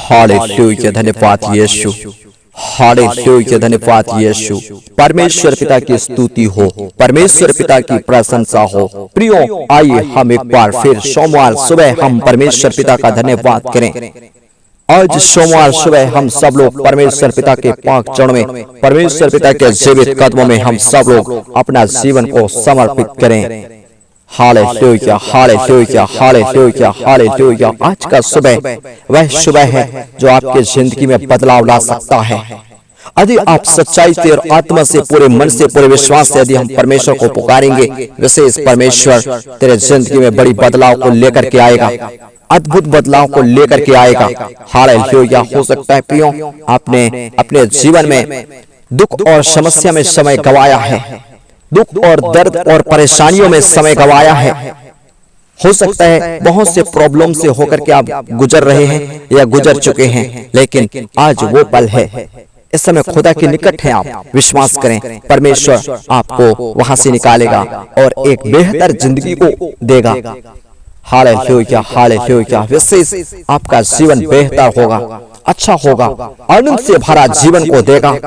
Hallelujah, धन्यवाद यीशु। Hallelujah, धन्यवाद यीशु। परमेश्वर पिता की स्तुति हो, परमेश्वर पिता की प्रशंसा हो। प्रियो, आइए हम एक बार फिर सोमवार सुबह हम परमेश्वर पिता का धन्यवाद करें। आज सोमवार सुबह हम सब लोग परमेश्वर पिता के पाक चरणों में, परमेश्वर पिता के जीवित कदमों में हम सब लोग अपना जीवन को समर्पित करें। Hallelujah, hallelujah, hallelujah, hallelujah. आज का सुबह वह सुबह है जो आपके जिंदगी में बदलाव ला सकता है। यदि आप सच्चाई से और आत्मा से, पूरे मन से, पूरे विश्वास से यदि हम परमेश्वर को पुकारेंगे, विशेष परमेश्वर तेरे जिंदगी में बड़ी बदलाव को लेकर के आएगा, अद्भुत बदलाव को लेकर के आएगा। हालेलुया। हो सकता है प्रियो आपने अपने जीवन में दुख और समस्या में समय गवाया है, दुख और दर्द और परेशानियों में समय गवाया है। हो सकता है बहुत से प्रॉब्लम से होकर के आप गुजर रहे हैं या गुजर चुके हैं, लेकिन आज वो पल है, इस समय खुदा के निकट है। आप विश्वास करें, परमेश्वर आपको वहां से निकालेगा और एक बेहतर जिंदगी को देगा। Hallelujah, hallelujah. विशेष आपका जीवन बेहतर होगा, अच्छा होगा, आनंद से भरा जीवन को देगा।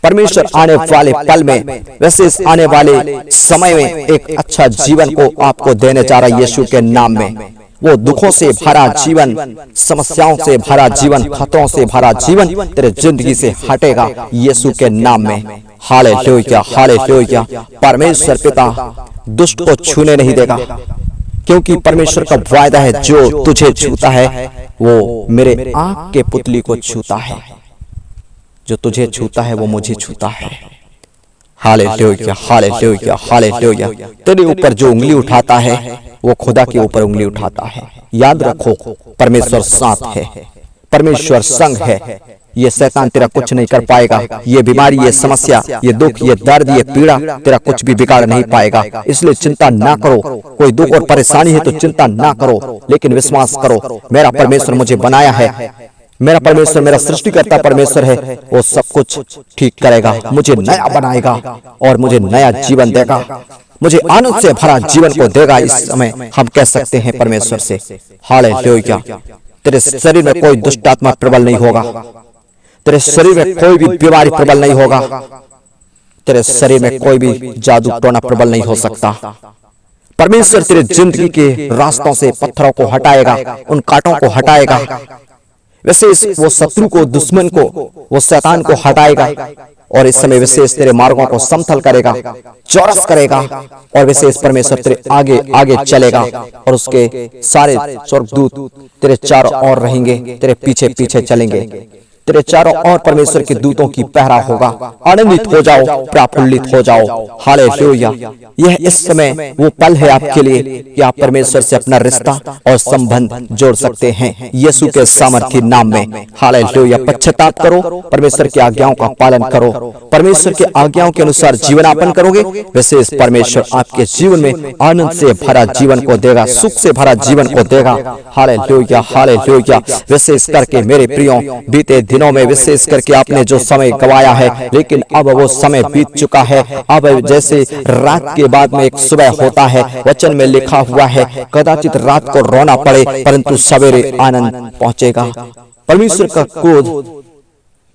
परमेश्वर आने वाले पल में, विशेष आने वाले समय में एक अच्छा जीवन को आपको देने जा रहा है यीशु के नाम में। वो दुखों से भरा जीवन, समस्याओं से भरा जीवन, खतरों से भरा जीवन तेरे जिंदगी से हटेगा यीशु के नाम में। Hallelujah, hallelujah. परमेश्वर पिता दुष्ट को छूने नहीं देगा, क्योंकि परमेश्वर का वायदा है, जो तुझे छूता है वो मेरे आंख के पुतली को छूता है, जो तुझे छूता है वो मुझे छूता है। Hallelujah, hallelujah, hallelujah. तेरे ऊपर जो उंगली उठाता है वो खुदा के ऊपर उंगली उठाता है। याद रखो, परमेश्वर साथ है, परमेश्वर संग है। ये शैतान तेरा कुछ नहीं कर पाएगा। ये बीमारी, ये समस्या, ये दुख, ये दर्द, ये पीड़ा तेरा कुछ भी बिगाड़ नहीं पाएगा। इसलिए चिंता ना करो। कोई दुख और परेशानी है तो चिंता ना करो, लेकिन विश्वास करो, मेरा परमेश्वर मुझे बनाया है, मेरा परमेश्वर मेरा सृष्टिकर्ता परमेश्वर है, वो सब कुछ ठीक करेगा, मुझे नया बनाएगा और मुझे नया जीवन देगा, मुझे आनंद से भरा जीवन को देगा। इस समय हम कह सकते हैं परमेश्वर से। हालेलुया। तेरे शरीर में कोई दुष्ट आत्मा प्रबल नहीं होगा, तेरे शरीर में कोई भी बीमारी प्रबल नहीं होगा, तेरे शरीर में कोई भी जादू टोना प्रबल नहीं हो सकता। परमेश्वर तेरे जिंदगी के रास्तों से पत्थरों को हटाएगा, उन कांटों को हटाएगा। विशेष वो शत्रु को, दुश्मन को, वो शैतान को हटाएगा और इस समय विशेष तेरे मार्गों को समतल करेगा, चौरस करेगा और विशेष परमेश्वर तेरे आगे आगे चलेगा और उसके सारे स्वर्गदूत तेरे चारों ओर रहेंगे, तेरे पीछे पीछे चलेंगे। तेरे चारों ओर परमेश्वर के दूतों की पहरा होगा। आनंदित हो जाओ, प्रफुल्लित हो जाओ। हालेलुया। यह इस समय वो पल है आपके लिए कि आप परमेश्वर से अपना रिश्ता और संबंध जोड़ सकते हैं यीशु के सामर्थ्य नाम में। हालेलुया। पश्चाताप करो, परमेश्वर की आज्ञाओं का पालन करो, परमेश्वर की आज्ञाओं के अनुसार जीवन यापन करोगे, विशेष परमेश्वर आपके जीवन में आनंद से भरा जीवन को देगा, सुख से भरा जीवन को देगा। Hallelujah, hallelujah. विशेष करके मेरे प्रियो, बीते दिनों में विशेष करके आपने जो समय गवाया है, लेकिन अब वो समय बीत चुका है। अब जैसे रात के बाद में एक सुबह होता है, वचन में लिखा हुआ है, कदाचित रात को रोना पड़े परंतु सवेरे आनंद पहुंचेगा। परमेश्वर का क्रोध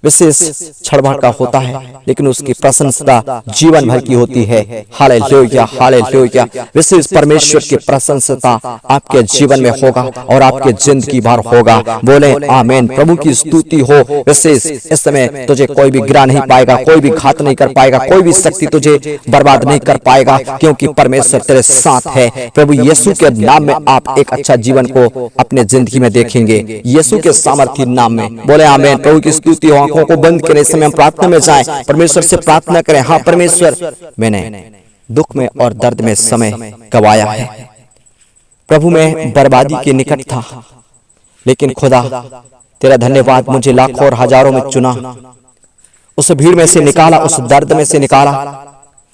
विशेष क्षण का होता है, लेकिन उसकी प्रशंसता जीवन भर की होती है। Hallelujah, hallelujah. विशेष परमेश्वर की प्रशंसता आपके जीवन में होगा और आपके जिंदगी भर होगा। बोले आमीन। प्रभु की स्तुति हो। विशेष इस समय तुझे कोई भी गिरा नहीं पाएगा, कोई भी घात नहीं कर पाएगा, कोई भी शक्ति तुझे बर्बाद नहीं कर पाएगा, क्योंकि परमेश्वर तेरे साथ है। प्रभु यीशु के नाम में आप एक अच्छा जीवन को अपने जिंदगी में देखेंगे, यीशु के सामर्थ्य नाम में। बोले आमीन। प्रभु की स्तुति हो। आंखों को बंद करें, समय हम प्रार्थना में जाएं, परमेश्वर से प्रार्थना करें। हाँ परमेश्वर, मैंने दुख में और दर्द में समय गवाया है। प्रभु मैं बर्बादी के निकट था, लेकिन खुदा तेरा धन्यवाद, मुझे लाखों और हजारों में चुना, उस भीड़ में से निकाला, उस दर्द में से निकाला,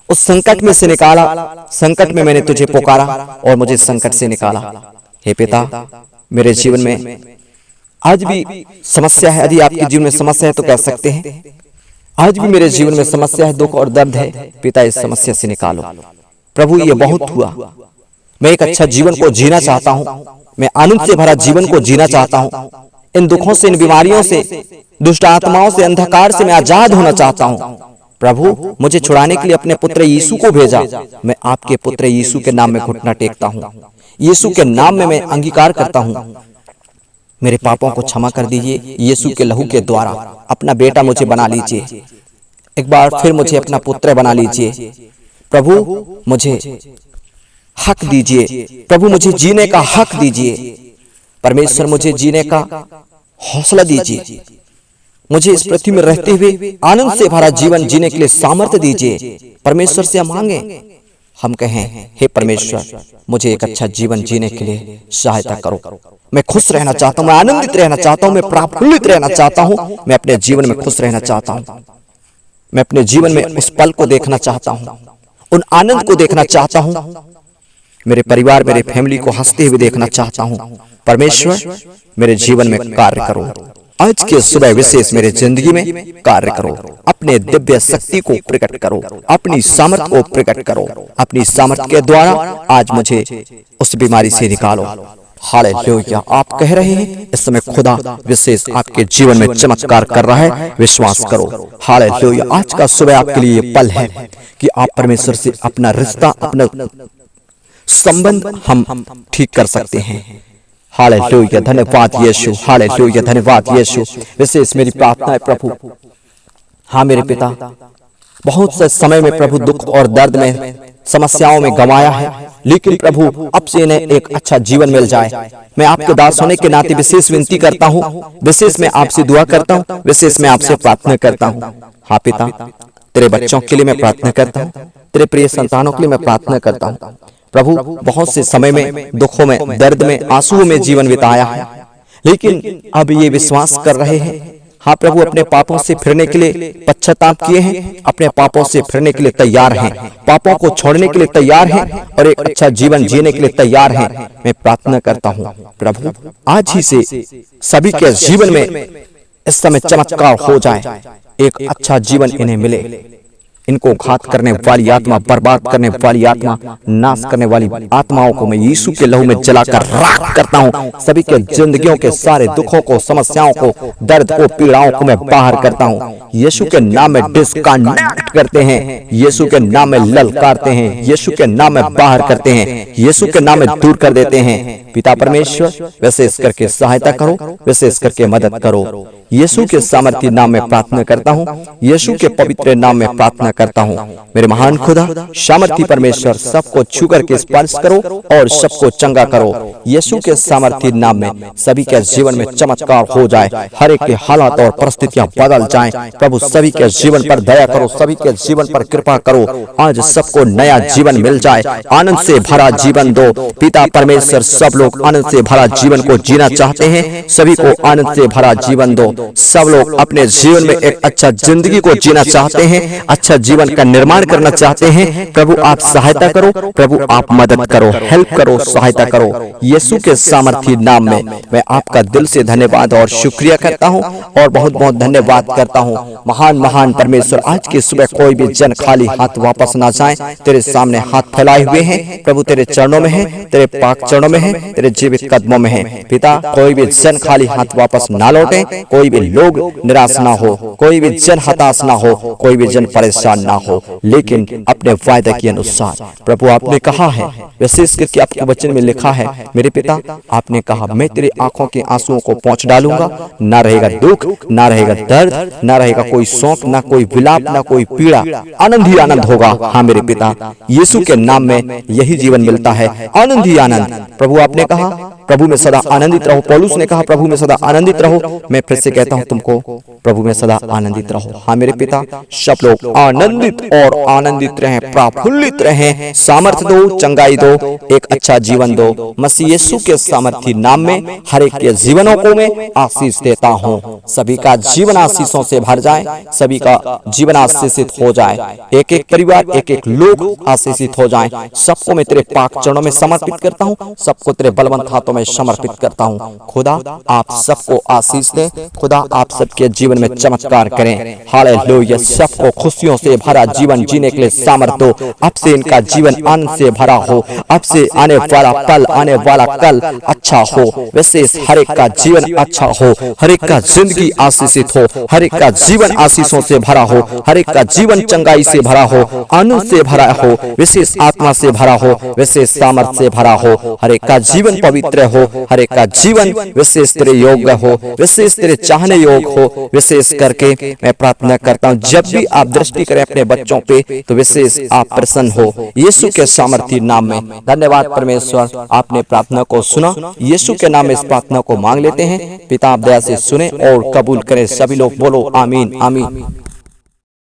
उस संकट में से निकाला। संकट में मैंने तुझे पुकारा और मुझे संकट से निकाला। हे पिता, मेरे जीवन में आज भी समस्या है। यदि आपके जीवन में समस्या है तो कह सकते हैं, आज भी मेरे जीवन में समस्या है, दुख और दर्द है। पिता, इस समस्या से निकालो। प्रभु ये बहुत हुआ, मैं एक अच्छा जीवन को जीना चाहता हूँ, मैं आनंद से भरा जीवन को जीना चाहता हूँ। इन दुखों से, इन बीमारियों से, दुष्ट आत्माओं से, अंधकार से मैं आजाद होना चाहता हूँ। प्रभु मुझे छुड़ाने के लिए अपने पुत्र यीशु को भेजा। मैं आपके पुत्र यीशु के नाम में घुटना टेकता हूँ, यीशु के नाम में मैं अंगीकार करता हूँ। मेरे पापों को क्षमा कर दीजिए। यीशु के लहू के द्वारा अपना बेटा मुझे बना लीजिए, एक बार फिर मुझे अपना पुत्र बना लीजिए। प्रभु मुझे हक दीजिए, प्रभु मुझे जीने का हक दीजिए। परमेश्वर मुझे जीने का हौसला दीजिए, मुझे इस पृथ्वी में रहते हुए आनंद से भरा जीवन जीने के लिए सामर्थ्य दीजिए। परमेश्वर से हम मांगे, हम कहें, हे परमेश्वर मुझे एक अच्छा जीवन जीने के लिए सहायता करो। मैं खुश रहना चाहता हूँ, मैं आनंदित रहना चाहता हूँ, मैं प्रफुल्लित रहना चाहता हूँ, मैं अपने जीवन में खुश रहना चाहता हूँ। मैं अपने जीवन में उस पल को देखना चाहता हूँ, उन आनंद को देखना चाहता हूँ। मेरे परिवार, मेरे फैमिली को हंसते हुए देखना चाहता हूँ। परमेश्वर मेरे जीवन में कार्य करो। आज के सुबह विशेष मेरे जिंदगी में कार्य करो। अपने दिव्य शक्ति को प्रकट करो, अपनी सामर्थ को प्रकट करो। अपनी सामर्थ के द्वारा आज मुझे उस बीमारी से निकालो। हालेलुया। आप कह रहे हैं इस समय खुदा विशेष आपके जीवन में चमत्कार कर रहा है, विश्वास करो। हालेलुया। आज का सुबह आपके लिए ये पल है कि आप परमेश्वर से अपना रिश्ता, अपना संबंध हम ठीक कर सकते हैं। हालेलुया। धन्यवाद यीशु, हालेलुया, धन्यवाद यीशु। विशेष मेरी प्रार्थना है प्रभु, हाँ मेरे पिता, बहुत से समय में प्रभु दुख और दर्द में, समस्याओं में गंवाया है, लेकिन प्रभु अब से इन्हें एक अच्छा जीवन मिल जाए। मैं आपके दास होने के नाते विशेष विनती करता हूँ, विशेष मैं आपसे दुआ करता हूँ, विशेष मैं आपसे प्रार्थना करता हूँ। हाँ पिता, तेरे बच्चों के लिए मैं प्रार्थना करता हूँ, तेरे प्रिय संतानों के लिए मैं प्रार्थना करता हूँ। प्रभु बहुत से समय में दुखों में, दर्द में, आंसुओं में जीवन बिताया है, लेकिन अब ये विश्वास कर रहे हैं, हाँ प्रभु अपने पापों से फिरने के लिए पश्चाताप किए हैं, अपने पापों से फिरने के लिए तैयार हैं, पापों को छोड़ने के लिए तैयार हैं और एक अच्छा जीवन जीने के लिए तैयार हैं। मैं प्रार्थना करता हूँ प्रभु आज ही से सभी के जीवन में इस समय चमत्कार हो जाए, एक अच्छा जीवन इन्हें मिले। इनको घात करने वाली आत्मा, बर्बाद करने वाली आत्मा, नाश करने वाली आत्माओं को मैं यीशु के लहू में जलाकर राख करता हूँ। सभी के जिंदगियों के सारे दुखों को, समस्याओं को, दर्द को, पीड़ाओं को मैं बाहर करता हूँ। यीशु के नाम में डिस्कनेक्ट करते हैं, यीशु के नाम में ललकारते हैं, यीशु के नाम में बाहर करते हैं, यीशु के नाम में दूर कर देते हैं। पिता परमेश्वर विशेष करके सहायता करो, विशेष करके मदद करो। यीशु के सामर्थ्य नाम में प्रार्थना करता हूँ, यीशु के पवित्र नाम में प्रार्थना करता हूँ। मेरे महान खुदा सामर्थ्य परमेश्वर सबको छू करके स्पर्श करो और सबको चंगा करो। यीशु के सामर्थ्य नाम में सभी के जीवन में चमत्कार हो जाए, हर एक के हालात और परिस्थितियां बदल जाएं। प्रभु सभी के जीवन पर दया करो, सभी के जीवन पर कृपा करो। आज सबको नया जीवन मिल जाए, आनंद से भरा जीवन दो। पिता परमेश्वर सब लोग आनंद से भरा जीवन को जीना चाहते हैं, सभी को आनंद से भरा जीवन दो। सब लोग अपने जीवन में एक अच्छा जिंदगी को जीना चाहते हैं, अच्छा जीवन का निर्माण करना चाहते हैं। प्रभु आप सहायता करो, प्रभु आप मदद करो, हेल्प करो, सहायता करो। यीशु के सामर्थ्य नाम में मैं आपका दिल से धन्यवाद और शुक्रिया करता हूँ और बहुत बहुत धन्यवाद करता हूँ। महान महान परमेश्वर आज की सुबह कोई भी जन खाली हाथ वापस ना जाए, तेरे सामने हाथ फैलाए हुए हैं प्रभु, तेरे चरणों में है, तेरे पाक चरणों में है, तेरे जीवित कदमों में है। पिता कोई भी जन खाली हाथ वापस ना लौटे, कोई भी लोग निराश ना हो, कोई भी जन हताश ना हो, कोई भी जन परेशान ना हो, लेकिन अपने वायदे के अनुसार प्रभु आपने कहा है, विशेष करके आपके वचन में लिखा है मेरे पिता, आपने कहा मैं तेरी आंखों के आंसुओं को पोंछ डालूंगा, ना रहेगा दुख, ना रहेगा दर्द, ना रहेगा कोई शोक, ना कोई विलाप, ना कोई पीड़ा, आनंद ही आनंद होगा। हाँ मेरे पिता, यीशु के नाम में यही जीवन मिलता है, आनंद ही आनंद। प्रभु आपने कहा प्रभु में सदा आनंदित रहो, पौलुस ने कहा प्रभु में सदा आनंदित रहो। मैं फिर से कहता हूँ तुमको प्रभु में सदा आनंदित रहो। हाँ मेरे पिता, सब लोग आनंदित और आनंदित रहें, प्रफुल्लित रहें, सामर्थ्य दो, चंगाई दो, एक अच्छा जीवन दो। मसीह यीशु के सामर्थ्य नाम में हर एक के जीवनों को मैं आशीष देता हूँ। सभी का जीवन आशीषों से भर जाए, सभी का जीवन आशीषित हो जाए, एक एक परिवार, एक एक लोग आशीषित हो जाए। सबको मैं तेरे पाक चरणों में समर्पित करता हूँ, सबको तेरे बलवंत हाथों में समर्पित करता हूँ। खुदा आप सबको आशीष दें, खुदा आप सबके जीवन में चमत्कार करें। हालेलुया। सबको खुशियों से भरा जीवन जीने के लिए सामर्थ दो। अब से इनका जीवन आनंद से भरा हो, अब से आने वाला पल, आने वाला कल अच्छा हो। विशेष हर एक का जीवन अच्छा हो, हर एक का जिंदगी आशीषित हो, हर एक का जीवन आशीषों से भरा हो, हर एक का जीवन चंगाई से भरा हो, आनंद से भरा हो, विशेष आत्मा से भरा हो, विशेष सामर्थ से भरा हो। हर एक का जीवन पवित्र हो, हर एक का जीवन विशेष तेरे योग्य हो, विशेष तेरे चाहने योग हो। विशेष करके मैं प्रार्थना करता हूँ जब भी आप दृष्टि करें अपने बच्चों पे तो विशेष आप प्रसन्न हो, यीशु के सामर्थी नाम में। धन्यवाद परमेश्वर, आपने प्रार्थना को सुना। यीशु के नाम में इस प्रार्थना को मांग लेते हैं। पिता आप दया से सुने और कबूल करें। सभी लोग बोलो आमीन आमीन।